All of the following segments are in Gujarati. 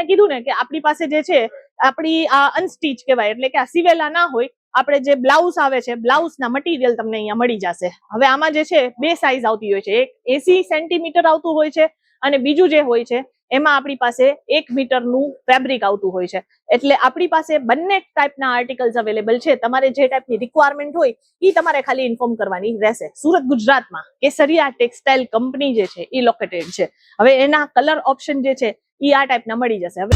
તમને કીધું ને કે આપણી પાસે જે છે આપણી આ અનસ્ટીચ કહેવાય, એટલે કે આ સિવેલા ના હોય, આપણે જે બ્લાઉઝ આવે છે બ્લાઉઝના મટીરિયલ તમને અહીંયા મળી જશે. હવે આમાં જે છે બે સાઇઝ આવતી હોય છે, એક 80 સેન્ટીમીટર આવતું હોય છે અને બીજું જે હોય છે એમાં આપણી પાસે 1 મીટરનું ફેબ્રિક આવતું હોય છે. એટલે આપણી પાસે બંને ટાઈપના આર્ટિકલ્સ અવેલેબલ છે. તમારે જે ટાઈપની રિક્વાયરમેન્ટ હોય એ તમારે ખાલી ઇન્ફોર્મ કરવાની રહેશે. સુરત ગુજરાતમાં કેસરિયા ટેક્સટાઇલ કંપની જે છે એ લોકેટેડ છે. હવે એના કલર ઓપ્શન જે છે એ આ ટાઈપના મળી જશે. હવે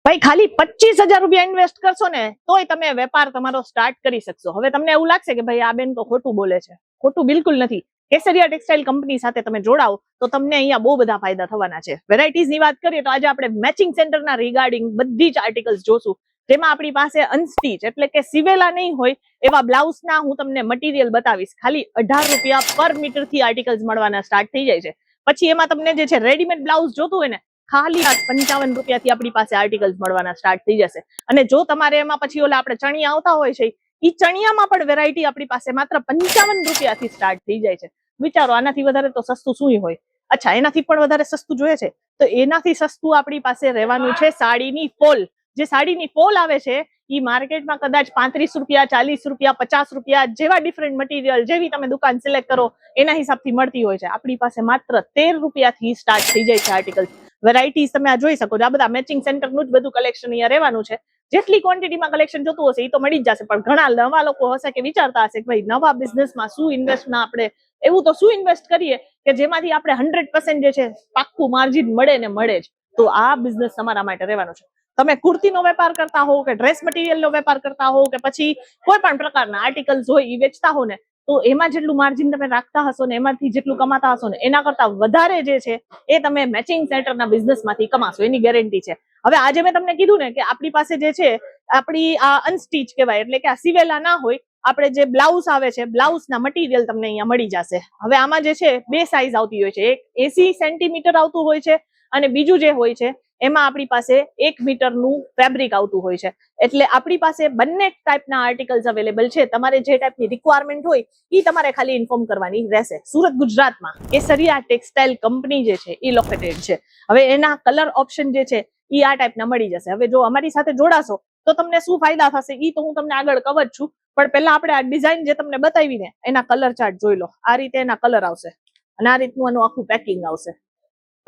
ભાઈ ખાલી 25,000 રૂપિયા ઇન્વેસ્ટ કરશો ને તોય તમે વેપાર તમારો સ્ટાર્ટ કરી શકશો. હવે તમને એવું લાગશે કે ભાઈ આ બેન તો ખોટું બોલે છે. ખોટું બિલકુલ નથી. કેસરિયા ટેક્સટાઇલ કંપની સાથે તમે જોડાઓ તો તમને અહીંયા બહુ બધા ફાયદા થવાના છે. વેરાયટીઝની વાત કરીએ તો આજે આપણે મેચિંગ સેન્ટરના રિગાર્ડિંગ બધી જ આર્ટિકલ્સ જોશું, જેમાં આપણી પાસે અનસ્ટીચ એટલે કે સિવેલા નહીં હોય એવા બ્લાઉઝના હું તમને મટીરિયલ બતાવીશ. ખાલી 18 રૂપિયા પર મીટર થી આર્ટિકલ્સ મળવાના સ્ટાર્ટ થઈ જાય છે. પછી એમાં તમને જે છે રેડીમેડ બ્લાઉઝ જોતું હોય ને ખાલી 55 રૂપિયાથી આપણી પાસે આર્ટિકલ્સ મળવાના સ્ટાર્ટ થઈ જશે. અને જો તમારે એમાં પછી ઓલા આપણે ચણિયા આવતા હોય છે એ ચણિયામાં પણ વેરાયટી આપણી પાસે માત્ર 55 રૂપિયાથી સ્ટાર્ટ થઈ જાય છે. વિચારો આનાથી વધારે તો સસ્તું શું હોય? અચ્છા, એનાથી પણ વધારે સસ્તું જોઈએ છે તો એનાથી સસ્તું આપણી પાસે રહેવાનું છે સાડીની ફોલ. જે સાડીની ફોલ આવે છે એ માર્કેટમાં કદાચ 35 રૂપિયા, 40 રૂપિયા, 50 રૂપિયા જેવા ડિફરન્ટ મટીરિયલ જેવી તમે દુકાન સિલેક્ટ કરો એના હિસાબથી મળતી હોય છે. આપણી પાસે માત્ર 13 રૂપિયાથી સ્ટાર્ટ થઈ જાય છે આર્ટિકલ. વેરાયટીઝ તમે આ જોઈ શકો છો. આ બધા મેચિંગ સેન્ટરનું જ બધું કલેક્શન અહીંયા રહેવાનું છે. જેટલી ક્વોન્ટિટીમાં કલેક્શન જોતું હશે એ તો મળી જ જશે. પણ ઘણા નવા લોકો હશે કે વિચારતા હશે કે ભાઈ નવા બિઝનેસમાં શું ઇન્વેસ્ટમાં આપણે એવું તો શું ઇન્વેસ્ટ કરીએ કે જેમાંથી આપણે 100% જે છે પાક્કું માર્જિન મળે ને મળે જ. તો આ બિઝનેસ તમારા માટે રહેવાનો છે. તમે કુર્તીનો વેપાર કરતા હો કે ડ્રેસ મટીરિયલનો વેપાર કરતા હો કે પછી કોઈ પણ પ્રકારના આર્ટિકલ્સ હોય એ વેચતા હો ને તો એમાં જેટલું માર્જિન તમે રાખતા હશો ને એમાંથી જેટલું કમાતા હશો ને એના કરતા વધારે જે છે એ તમે મેચિંગ સેન્ટરના બિઝનેસમાંથી કમાશો, એની ગેરંટી છે. હવે આજે મેં તમને કીધું ને કે આપણી પાસે જે છે આપણી આ અનસ્ટીચ કહેવાય, એટલે કે આ સિવેલા ના હોય, આપણે જે બ્લાઉઝ આવે છે બ્લાઉઝના મટીરિયલ તમને અહીંયા મળી જશે. હવે આમાં જે છે બે સાઇઝ આવતી હોય છે, એક 80 સેન્ટીમીટર આવતું હોય છે અને બીજું જે હોય છે એમાં આપણી પાસે 1 મીટરનું ફેબ્રિક આવતું હોય છે. એટલે આપણી પાસે બંને ટાઈપના આર્ટિકલ્સ અવેલેબલ છે. તમારે જે ટાઈપની રિક્વાયરમેન્ટ હોય એ તમારે ખાલી ઇન્ફોર્મ કરવાની રહેશે. સુરત ગુજરાતમાં કેસરિયા ટેક્સટાઇલ કંપની જે છે એ લોકેટેડ છે. હવે એના કલર ઓપ્શન જે છે એ આ ટાઈપના મળી જશે. હવે જો અમારી સાથે જોડાશો તો તમને શું ફાયદા થશે એ તો હું તમને આગળ કવર છું, પણ પહેલા આપણે આ ડિઝાઇન જે તમને બતાવી ને એના કલર ચાર્ટ જોઈ લો. આ રીતે એના કલર આવશે અને આ રીતનું આનું આખું પેકિંગ આવશે.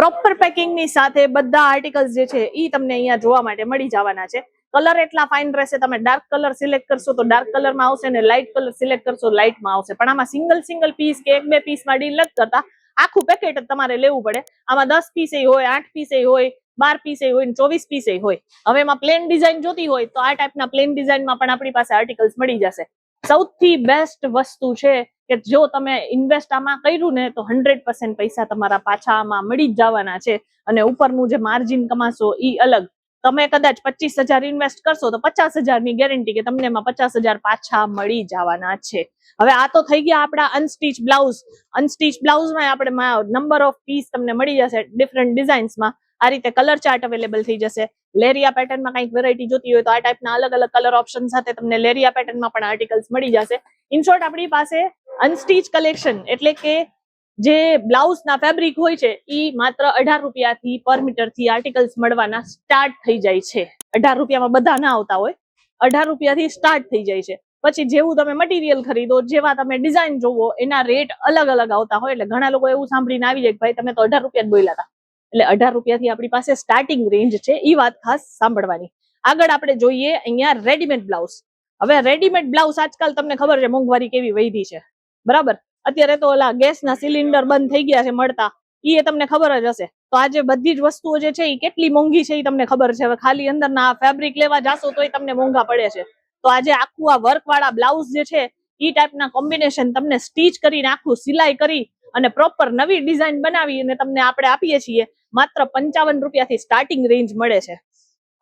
પ્રોપર પેકિંગની સાથે બધા આર્ટિકલ્સ જે છે એ તમને અહીંયા જોવા માટે મળી જવાના છે. કલર એટલા ફાઇન રહેશે. તમે ડાર્ક કલર સિલેક્ટ કરશો તો ડાર્ક કલરમાં આવશે ને લાઇટ કલર સિલેક્ટ કરશો લાઇટમાં આવશે. પણ આમાં સિંગલ પીસ કે 1-2 પીસમાં ડીલ નથી કરતા. આખું પેકેટ જ તમારે લેવું પડે. આમાં 10 પીસ હોય, 8 પીસ હોય, 12 પીસ હોય, 24 પીસ હોય. હવે એમાં પ્લેન ડિઝાઇન જોતી હોય તો આ ટાઈપના પ્લેન ડિઝાઇનમાં પણ આપણી પાસે આર્ટિકલ્સ મળી જશે. સૌથી બેસ્ટ વસ્તુ છે કે જો તમે ઇન્વેસ્ટ આમાં કર્યું ને તો 100% પૈસા તમારા પાછા આમાં મળી જ જવાના છે. અને ઉપરનું જે માર્જિન કમાશો એ અલગ. તમે કદાચ 25,000 ઇન્વેસ્ટ કરશો તો 50,000 ની ગેરંટી કે તમને એમાં 50,000 પાછા મળી જવાના છે. હવે આ તો થઈ ગયા આપણા અનસ્ટીચ બ્લાઉઝ. અનસ્ટીચ બ્લાઉઝમાં આપણે નંબર ઓફ પીસ તમને મળી જશે ડિફરન્ટ ડિઝાઇન્સમાં. આ રીતે કલર ચાર્ટ અવેલેબલ થઈ જશે. લેરિયા પેટર્નમાં કંઈક વેરાયટી જોતી હોય તો આ ટાઈપના અલગ અલગ કલર ઓપ્શન સાથે તમને લેરિયા પેટર્નમાં પણ આર્ટિકલ્સ મળી જશે. ઇન શોર્ટ આપણી પાસે અનસ્ટીચ કલેક્શન એટલે કે જે બ્લાઉઝના ફેબ્રિક હોય છે એ માત્ર 18 રૂપિયાથી પર મીટરથી આર્ટિકલ્સ મળવાના સ્ટાર્ટ થઈ જાય છે. 18 રૂપિયામાં બધા ના આવતા હોય, 18 રૂપિયાથી સ્ટાર્ટ થઈ જાય છે. પછી જેવું તમે મટીરિયલ ખરીદો, જેવા તમે ડિઝાઇન જોવો એના રેટ અલગ અલગ આવતા હોય. એટલે ઘણા લોકો એવું સાંભળીને આવી જાય કે ભાઈ તમે તો 18 રૂપિયા જ બોલ્યા હતા. એટલે 18 રૂપિયાથી આપણી પાસે સ્ટાર્ટિંગ રેન્જ છે. એ વાત ખાસ સાંભળવાની. આગળ આપણે જોઈએ અહીંયા રેડીમેડ બ્લાઉઝ. હવે રેડીમેડ બ્લાઉઝ આજકાલ તમને ખબર છે મોંઘવારી કેવી વધી છે, બરાબર? અત્યારે તો ઓલા ગેસના સિલિન્ડર બંધ થઈ ગયા છે મળતા, એ તમને ખબર જ હશે. તો આજે બધી જ વસ્તુઓ જે છે એ કેટલી મોંઘી છે એ તમને ખબર છે. હવે ખાલી અંદરના ફેબ્રિક લેવા જાશો તો તમને મોંઘા પડે છે. તો આજે આખું આ વર્ક વાળા બ્લાઉઝ જે છે એ ટાઈપના કોમ્બિનેશન તમને સ્ટીચ કરીને આખું સિલાઈ કરી અને પ્રોપર નવી ડિઝાઇન બનાવી અને તમને આપણે આપીએ છીએ. માત્ર 55 રૂપિયાથી સ્ટાર્ટિંગ રેન્જ મળે છે.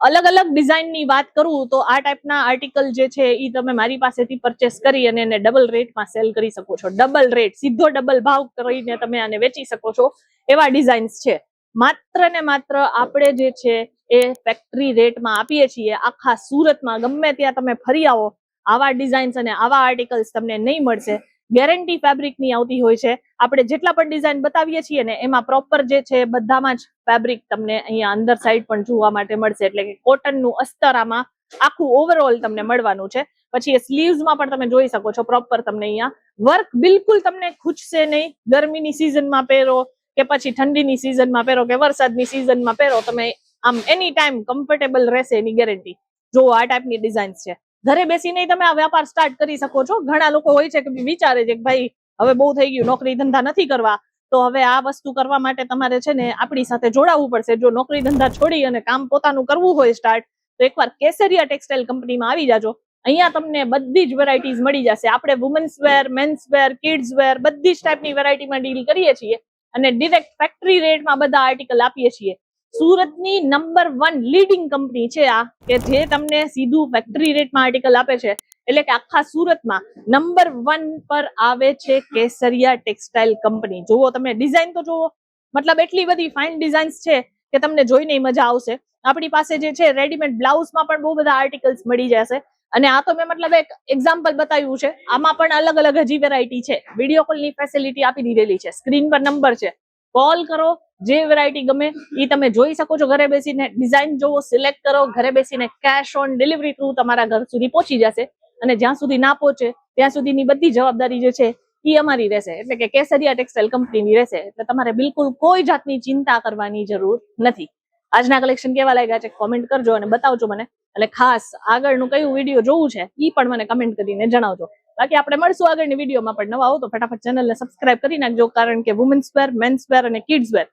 અલગ અલગ ડિઝાઇનની વાત કરું તો આ ટાઈપના આર્ટિકલ જે છે એ તમે મારી પાસેથી પરચેસ કરી અને એને ડબલ રેટમાં સેલ કરી શકો છો. ડબલ રેટ, સીધો ડબલ ભાવ કરીને તમે આને વેચી શકો છો એવા ડિઝાઇન્સ છે. માત્ર ને માત્ર આપણે જે છે એ ફેક્ટરી રેટમાં આપીએ છીએ. આખા સુરતમાં ગમે ત્યાં તમે ફરી આવો આવા ડિઝાઇન્સ અને આવા આર્ટિકલ્સ તમને નહીં મળશે. ગેરંટી ફેબ્રિકની આવતી હોય છે. આપણે જેટલા પણ ડિઝાઇન બતાવીએ છીએ ને એમાં પ્રોપર જે છે બધામાં જ ફેબ્રિક તમને અહીંયા અંદર સાઈડ પણ જોવા માટે મળશે, એટલે કે કોટનનું અસ્તર આમાં આખું ઓવરઓલ તમને મળવાનું છે. પછી એ સ્લીવ્સમાં પણ તમે જોઈ શકો છો પ્રોપર તમને અહીંયા વર્ક બિલકુલ તમને ખૂચશે નહીં. ગરમીની સિઝનમાં પહેરો કે પછી ઠંડીની સિઝનમાં પહેરો કે વરસાદની સિઝનમાં પહેરો, તમે આમ એની ટાઈમ કમ્ફર્ટેબલ રહેશે એની ગેરંટી. જો આ ટાઈપની ડિઝાઇન્સ છે, ઘરે બેસીને તમે આ વ્યાપાર સ્ટાર્ટ કરી શકો છો. ઘણા લોકો હોય છે કે વિચારે છે કે ભાઈ હવે બહુ થઈ ગયું, નોકરી ધંધા નથી કરવા, તો હવે આ વસ્તુ કરવા માટે તમારે છે ને આપણી સાથે જોડાવવું પડશે. જો નોકરી ધંધા છોડી અને કામ પોતાનું કરવું હોય સ્ટાર્ટ, તો એકવાર કેસરિયા ટેક્સટાઇલ કંપનીમાં આવી જાજો. અહીંયા તમને બધી જ વેરાયટીઝ મળી જશે. આપણે વુમન્સ વેર, મેન્સ વેર, કિડ્સ વેર બધી જ ટાઈપની વેરાયટીમાં ડીલ કરીએ છીએ અને ડિરેક્ટ ફેક્ટરી રેટમાં બધા આર્ટિકલ આપીએ છીએ. સુરતની નંબર 1 લીડિંગ કંપની છે આ, કે જે તમને સીધું ફેક્ટરી રેટમાં આર્ટિકલ આપે છે. એટલે કે આખા સુરતમાં નંબર 1 પર આવે છે કેસરિયા ટેક્સટાઇલ કંપની. જુઓ તમે ડિઝાઇન તો જુઓ, મતલબ એટલી બધી ફાઇન ડિઝાઇન્સ છે કે તમને જોઈને મજા આવશે. આપણી પાસે જે છે રેડીમેડ બ્લાઉઝમાં પણ બહુ બધા આર્ટિકલ્સ મળી જશે. અને આ તો મેં મતલબ એક એક્ઝામ્પલ બતાવ્યું છે, આમાં પણ અલગ અલગ હજી વેરાયટી છે. વિડીયો કોલની ફેસિલિટી આપી દીધેલી છે, સ્ક્રીન પર નંબર છે, કોલ કરો, જે વેરાયટી ગમે એ તમે જોઈ શકો છો. ઘરે બેસીને ડિઝાઇન જોવો, સિલેક્ટ કરો, ઘરે બેસીને કેશ ઓન ડિલિવરી થ્રુ તમારા ઘર સુધી પહોંચી જશે. અને જ્યાં સુધી ના પહોંચે ત્યાં સુધીની બધી જવાબદારી જે છે એ અમારી રહેશે, એટલે કે કેસરિયા ટેક્સટાઇલ કંપનીની રહેશે. એટલે તમારે બિલકુલ કોઈ જાતની ચિંતા કરવાની જરૂર નથી. આજના કલેક્શન કેવા લાગ્યા છે કોમેન્ટ કરજો અને બતાવજો મને. એટલે ખાસ આગળનું કયું વિડીયો જોવું છે એ પણ મને કમેન્ટ કરીને જણાવજો. બાકી આપણે મળશું આગળની વિડીયોમાં. પણ નવા આવો તો ફટાફટ ચેનલને સબસ્ક્રાઇબ કરી નાખજો, કારણ કે વુમન્સ વેર, મેન્સ વેર અને કિડ્સ વેર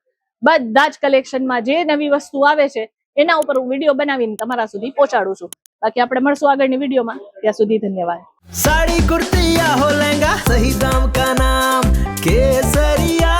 બધા જ કલેક્શનમાં જે નવી વસ્તુ આવે છે એના ઉપર હું વિડીયો બનાવીને તમારા સુધી પહોંચાડું છું. બાકી આપણે મળશું આગળની વિડીયોમાં. ત્યાં સુધી ધન્યવાદ. साड़ी कुर्ती या हो लहंगा, सही दाम का नाम केसरिया.